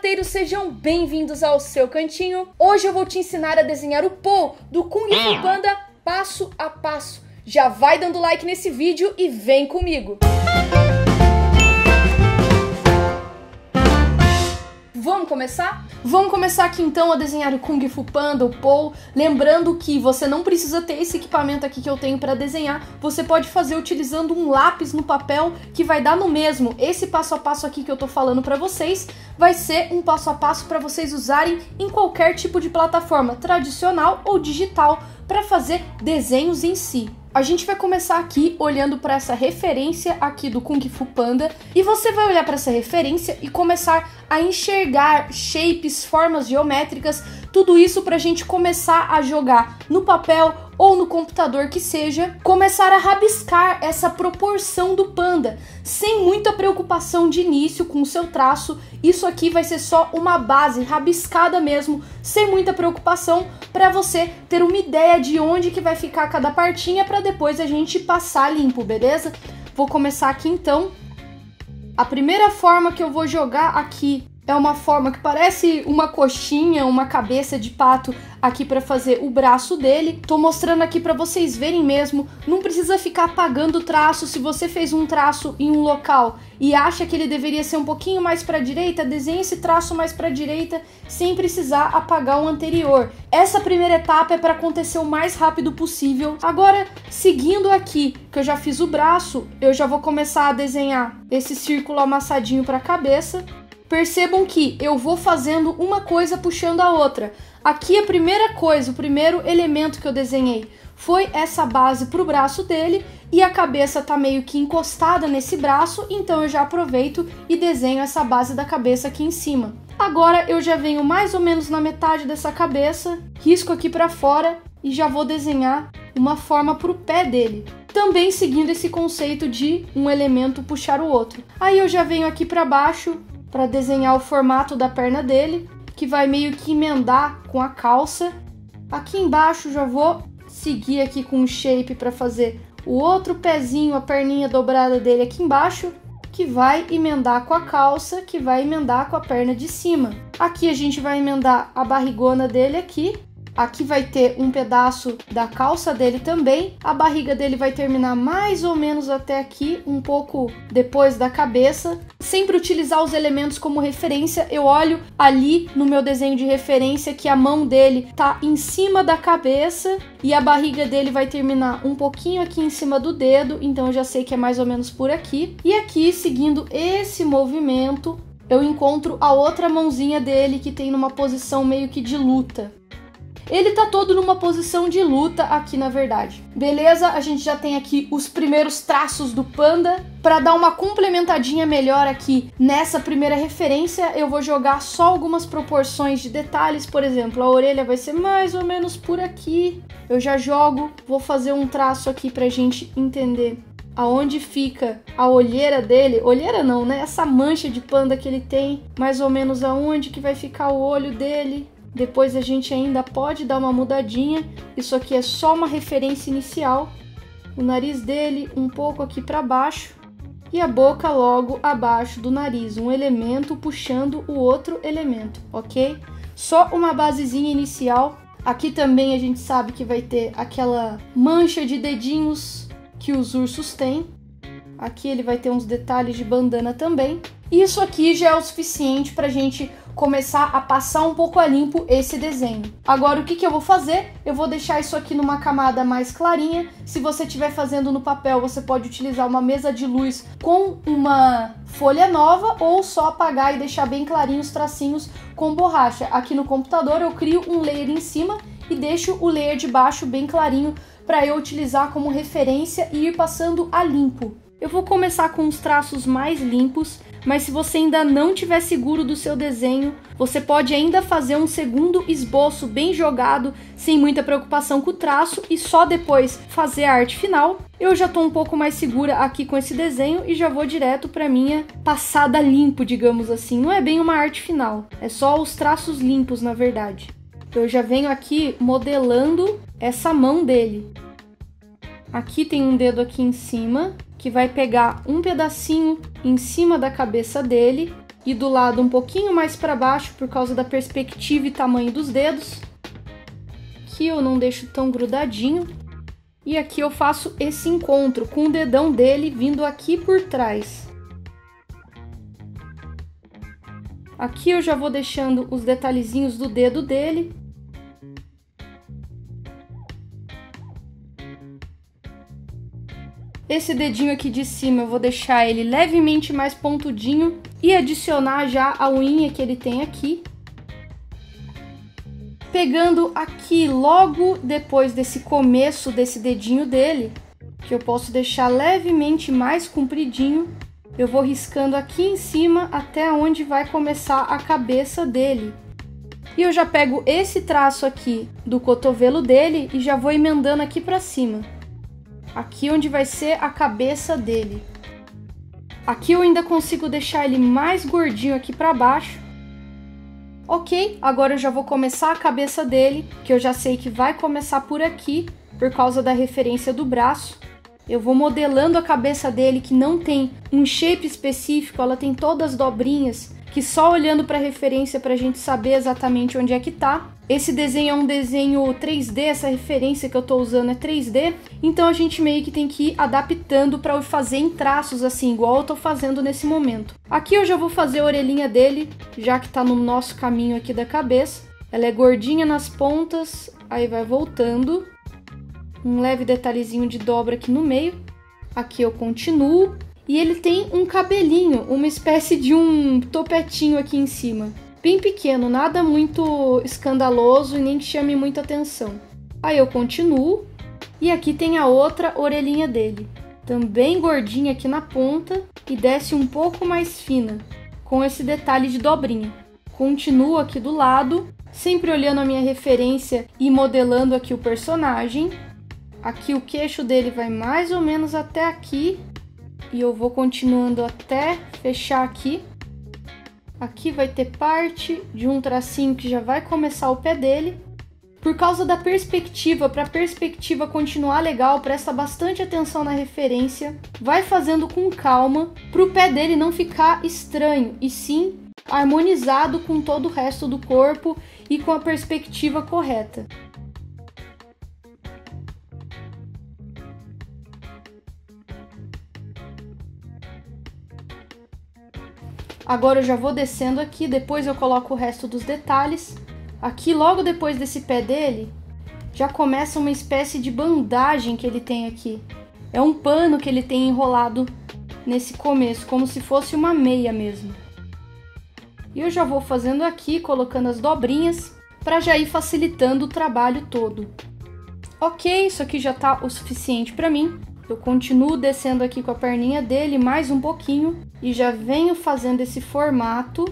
arteiros, sejam bem-vindos ao seu cantinho. Hoje eu vou te ensinar a desenhar o Paul do Kung Fu Panda passo a passo. Já vai dando like nesse vídeo e vem comigo! Vamos começar? Vamos começar aqui então a desenhar o Kung Fu Panda, o Paul. Lembrando que você não precisa ter esse equipamento aqui que eu tenho para desenhar. Você pode fazer utilizando um lápis no papel que vai dar no mesmo. Esse passo a passo aqui que eu tô falando para vocês vai ser um passo a passo para vocês usarem em qualquer tipo de plataforma, tradicional ou digital, para fazer desenhos em si. A gente vai começar aqui olhando para essa referência aqui do Kung Fu Panda e você vai olhar para essa referência e começar a enxergar shapes, formas geométricas, tudo isso para a gente começar a jogar no papel ou no computador que seja, começar a rabiscar essa proporção do panda, sem muita preocupação de início com o seu traço. Isso aqui vai ser só uma base rabiscada mesmo, sem muita preocupação, para você ter uma ideia de onde que vai ficar cada partinha, para depois a gente passar limpo, beleza? Vou começar aqui então. A primeira forma que eu vou jogar aqui é uma forma que parece uma coxinha, uma cabeça de pato aqui para fazer o braço dele. Tô mostrando aqui para vocês verem mesmo, não precisa ficar apagando o traço. Se você fez um traço em um local e acha que ele deveria ser um pouquinho mais para a direita, desenhe esse traço mais para a direita sem precisar apagar o anterior. Essa primeira etapa é para acontecer o mais rápido possível. Agora, seguindo aqui, que eu já fiz o braço, eu já vou começar a desenhar esse círculo amassadinho para a cabeça. Percebam que eu vou fazendo uma coisa puxando a outra. Aqui a primeira coisa, o primeiro elemento que eu desenhei foi essa base para o braço dele e a cabeça tá meio que encostada nesse braço, então eu já aproveito e desenho essa base da cabeça aqui em cima. Agora eu já venho mais ou menos na metade dessa cabeça, risco aqui para fora e já vou desenhar uma forma para o pé dele. Também seguindo esse conceito de um elemento puxar o outro. Aí eu já venho aqui para baixo para desenhar o formato da perna dele, que vai meio que emendar com a calça. Aqui embaixo já vou seguir aqui com um shape para fazer o outro pezinho, a perninha dobrada dele aqui embaixo, que vai emendar com a calça, que vai emendar com a perna de cima. Aqui a gente vai emendar a barrigona dele aqui. Aqui vai ter um pedaço da calça dele também. A barriga dele vai terminar mais ou menos até aqui, um pouco depois da cabeça. Sempre utilizar os elementos como referência. Eu olho ali no meu desenho de referência que a mão dele tá em cima da cabeça e a barriga dele vai terminar um pouquinho aqui em cima do dedo. Então eu já sei que é mais ou menos por aqui. E aqui, seguindo esse movimento, eu encontro a outra mãozinha dele que tem numa posição meio que de luta. Ele tá todo numa posição de luta aqui, na verdade. Beleza? A gente já tem aqui os primeiros traços do panda. Para dar uma complementadinha melhor aqui nessa primeira referência, eu vou jogar só algumas proporções de detalhes. Por exemplo, a orelha vai ser mais ou menos por aqui. Eu já jogo, vou fazer um traço aqui pra gente entender aonde fica a olheira dele. Olheira não, né? Essa mancha de panda que ele tem. Mais ou menos aonde que vai ficar o olho dele. Depois a gente ainda pode dar uma mudadinha. Isso aqui é só uma referência inicial. O nariz dele um pouco aqui para baixo e a boca logo abaixo do nariz. Um elemento puxando o outro elemento, ok? Só uma basezinha inicial. Aqui também a gente sabe que vai ter aquela mancha de dedinhos que os ursos têm. Aqui ele vai ter uns detalhes de bandana também. Isso aqui já é o suficiente para a gente começar a passar um pouco a limpo esse desenho. Agora o que eu vou fazer? Eu vou deixar isso aqui numa camada mais clarinha. Se você estiver fazendo no papel, você pode utilizar uma mesa de luz com uma folha nova ou só apagar e deixar bem clarinho os tracinhos com borracha. Aqui no computador eu crio um layer em cima e deixo o layer de baixo bem clarinho para eu utilizar como referência e ir passando a limpo. Eu vou começar com os traços mais limpos, mas se você ainda não estiver seguro do seu desenho, você pode ainda fazer um segundo esboço bem jogado, sem muita preocupação com o traço, e só depois fazer a arte final. Eu já estou um pouco mais segura aqui com esse desenho e já vou direto para minha passada limpo, digamos assim. Não é bem uma arte final, é só os traços limpos, na verdade. Eu já venho aqui modelando essa mão dele. Aqui tem um dedo aqui em cima, que vai pegar um pedacinho em cima da cabeça dele e do lado um pouquinho mais para baixo por causa da perspectiva e tamanho dos dedos. Aqui eu não deixo tão grudadinho. E aqui eu faço esse encontro com o dedão dele vindo aqui por trás. Aqui eu já vou deixando os detalhezinhos do dedo dele. Esse dedinho aqui de cima eu vou deixar ele levemente mais pontudinho e adicionar já a unha que ele tem aqui. Pegando aqui logo depois desse começo desse dedinho dele, que eu posso deixar levemente mais compridinho, eu vou riscando aqui em cima até onde vai começar a cabeça dele. E eu já pego esse traço aqui do cotovelo dele e já vou emendando aqui pra cima. Aqui onde vai ser a cabeça dele. Aqui eu ainda consigo deixar ele mais gordinho aqui pra baixo. Ok, agora eu já vou começar a cabeça dele, que eu já sei que vai começar por aqui, por causa da referência do braço. Eu vou modelando a cabeça dele, que não tem um shape específico, ela tem todas as dobrinhas, que só olhando para a referência para a gente saber exatamente onde é que tá. Esse desenho é um desenho 3D, essa referência que eu tô usando é 3D, então a gente meio que tem que ir adaptando para fazer em traços assim, igual eu tô fazendo nesse momento. Aqui eu já vou fazer a orelhinha dele, já que tá no nosso caminho aqui da cabeça. Ela é gordinha nas pontas, aí vai voltando. Um leve detalhezinho de dobra aqui no meio. Aqui eu continuo. E ele tem um cabelinho, uma espécie de um topetinho aqui em cima. Bem pequeno, nada muito escandaloso e nem que chame muita atenção. Aí eu continuo. E aqui tem a outra orelhinha dele. Também gordinha aqui na ponta e desce um pouco mais fina, com esse detalhe de dobrinha. Continuo aqui do lado, sempre olhando a minha referência e modelando aqui o personagem. Aqui o queixo dele vai mais ou menos até aqui. E eu vou continuando até fechar aqui. Aqui vai ter parte de um tracinho que já vai começar o pé dele. Por causa da perspectiva, para a perspectiva continuar legal, presta bastante atenção na referência. Vai fazendo com calma, para o pé dele não ficar estranho, e sim harmonizado com todo o resto do corpo e com a perspectiva correta. Agora eu já vou descendo aqui, depois eu coloco o resto dos detalhes. Aqui, logo depois desse pé dele, já começa uma espécie de bandagem que ele tem aqui. É um pano que ele tem enrolado nesse começo, como se fosse uma meia mesmo. E eu já vou fazendo aqui, colocando as dobrinhas, para já ir facilitando o trabalho todo. Ok, isso aqui já tá o suficiente para mim. Eu continuo descendo aqui com a perninha dele mais um pouquinho e já venho fazendo esse formato,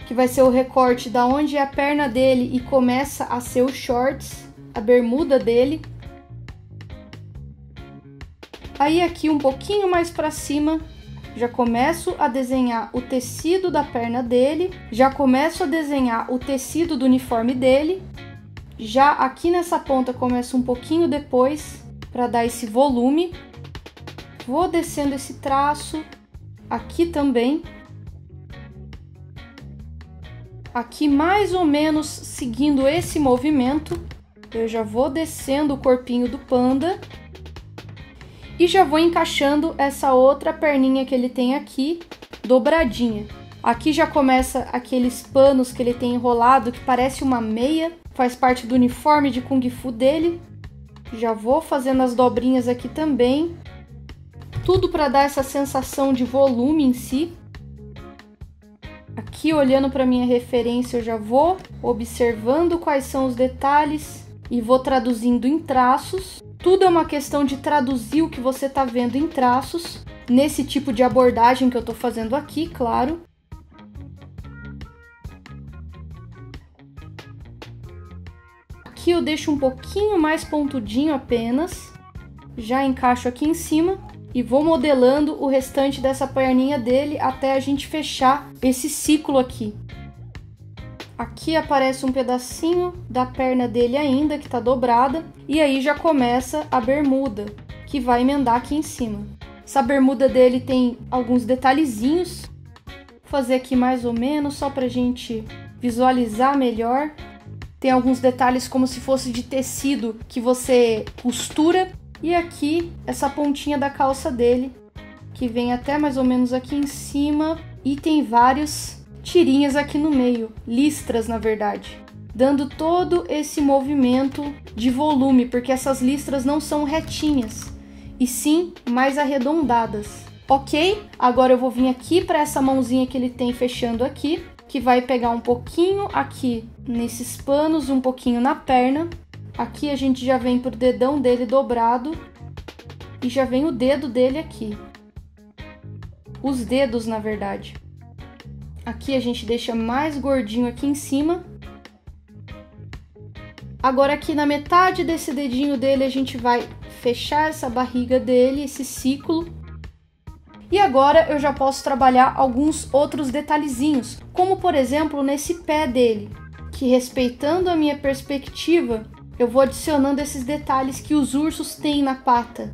que vai ser o recorte da onde é a perna dele e começa a ser os shorts, a bermuda dele. Aí aqui um pouquinho mais para cima, já começo a desenhar o tecido da perna dele, já começo a desenhar o tecido do uniforme dele. Já aqui nessa ponta começo um pouquinho depois, para dar esse volume. Vou descendo esse traço, aqui também. Aqui mais ou menos seguindo esse movimento, eu já vou descendo o corpinho do panda. E já vou encaixando essa outra perninha que ele tem aqui, dobradinha. Aqui já começa aqueles panos que ele tem enrolado, que parece uma meia, faz parte do uniforme de Kung Fu dele. Já vou fazendo as dobrinhas aqui também. Tudo para dar essa sensação de volume em si. Aqui, olhando para minha referência, eu já vou observando quais são os detalhes e vou traduzindo em traços. Tudo é uma questão de traduzir o que você está vendo em traços, nesse tipo de abordagem que eu estou fazendo aqui, claro. Aqui eu deixo um pouquinho mais pontudinho apenas. Já encaixo aqui em cima. E vou modelando o restante dessa perninha dele até a gente fechar esse ciclo aqui. Aqui aparece um pedacinho da perna dele ainda, que tá dobrada. E aí já começa a bermuda, que vai emendar aqui em cima. Essa bermuda dele tem alguns detalhezinhos. fazer aqui mais ou menos, só pra gente visualizar melhor. Tem alguns detalhes como se fosse de tecido que você costura. E aqui, essa pontinha da calça dele, que vem até mais ou menos aqui em cima. E tem vários tirinhas aqui no meio, listras na verdade, dando todo esse movimento de volume, porque essas listras não são retinhas, e sim mais arredondadas. Ok? Agora eu vou vir aqui para essa mãozinha que ele tem fechando aqui, que vai pegar um pouquinho aqui nesses panos, um pouquinho na perna. Aqui a gente já vem pro dedão dele dobrado e já vem o dedo dele aqui. Os dedos, na verdade. Aqui a gente deixa mais gordinho aqui em cima. Agora aqui na metade desse dedinho dele a gente vai fechar essa barriga dele, esse ciclo. E agora eu já posso trabalhar alguns outros detalhezinhos, como por exemplo nesse pé dele, que respeitando a minha perspectiva, eu vou adicionando esses detalhes que os ursos têm na pata.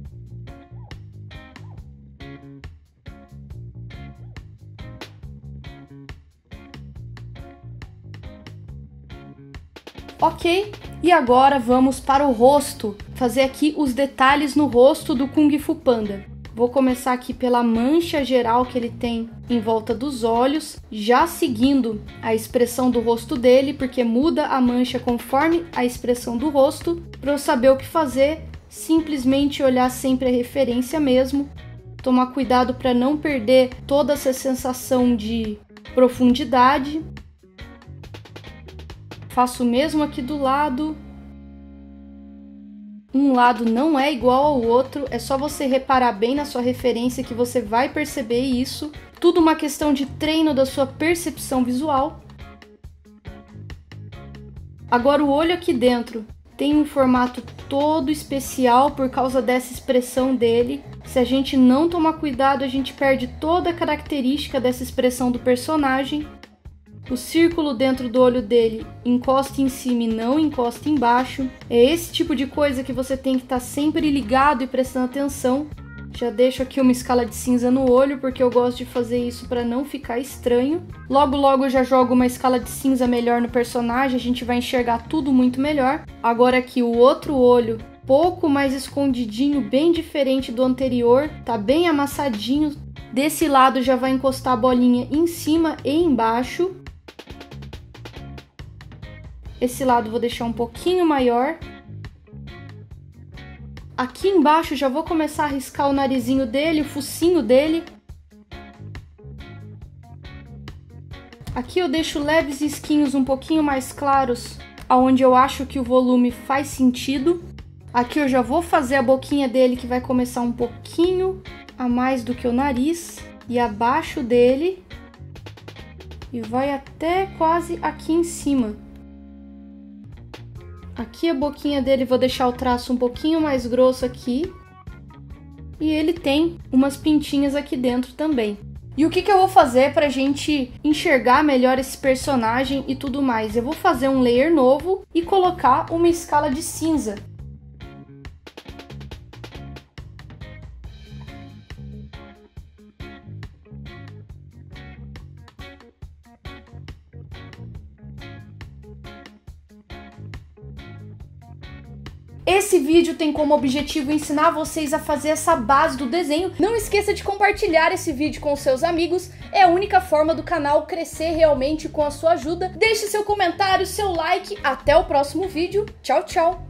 Ok, e agora vamos para o rosto, fazer aqui os detalhes no rosto do Kung Fu Panda. Vou começar aqui pela mancha geral que ele tem em volta dos olhos, já seguindo a expressão do rosto dele, porque muda a mancha conforme a expressão do rosto. Para eu saber o que fazer, simplesmente olhar sempre a referência mesmo, tomar cuidado para não perder toda essa sensação de profundidade. Faço o mesmo aqui do lado. Um lado não é igual ao outro, é só você reparar bem na sua referência que você vai perceber isso. Tudo uma questão de treino da sua percepção visual. Agora o olho aqui dentro tem um formato todo especial por causa dessa expressão dele. Se a gente não tomar cuidado, a gente perde toda a característica dessa expressão do personagem. O círculo dentro do olho dele encosta em cima e não encosta embaixo. É esse tipo de coisa que você tem que estar sempre ligado e prestando atenção. Já deixo aqui uma escala de cinza no olho, porque eu gosto de fazer isso para não ficar estranho. Logo eu já jogo uma escala de cinza melhor no personagem, a gente vai enxergar tudo muito melhor. Agora aqui o outro olho, pouco mais escondidinho, bem diferente do anterior, tá bem amassadinho. Desse lado já vai encostar a bolinha em cima e embaixo. Esse lado vou deixar um pouquinho maior. Aqui embaixo já vou começar a riscar o narizinho dele, o focinho dele. Aqui eu deixo leves risquinhos um pouquinho mais claros, aonde eu acho que o volume faz sentido. Aqui eu já vou fazer a boquinha dele, que vai começar um pouquinho a mais do que o nariz. E abaixo dele. E vai até quase aqui em cima. Aqui a boquinha dele, vou deixar o traço um pouquinho mais grosso aqui. E ele tem umas pintinhas aqui dentro também. E o que eu vou fazer pra gente enxergar melhor esse personagem e tudo mais? Eu vou fazer um layer novo e colocar uma escala de cinza. Esse vídeo tem como objetivo ensinar vocês a fazer essa base do desenho. Não esqueça de compartilhar esse vídeo com seus amigos, é a única forma do canal crescer realmente com a sua ajuda. Deixe seu comentário, seu like, até o próximo vídeo. Tchau, tchau!